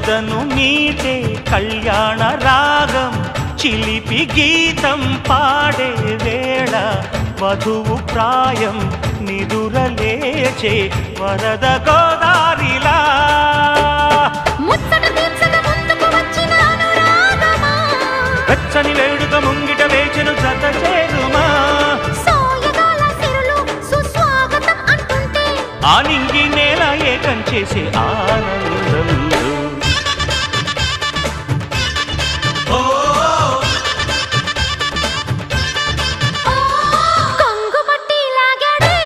ఎదను మీటే కళ్యాణ రాగం చిలిపి గీతం పాడే వేళ వధువు ప్రాయం నిదురలేచే వరద గోదారిలా వెచ్చని వేడుక ముంగిట వేచెను జత చేరుమా ఆ నింగి నేల ఏకం చేసే ఆనందం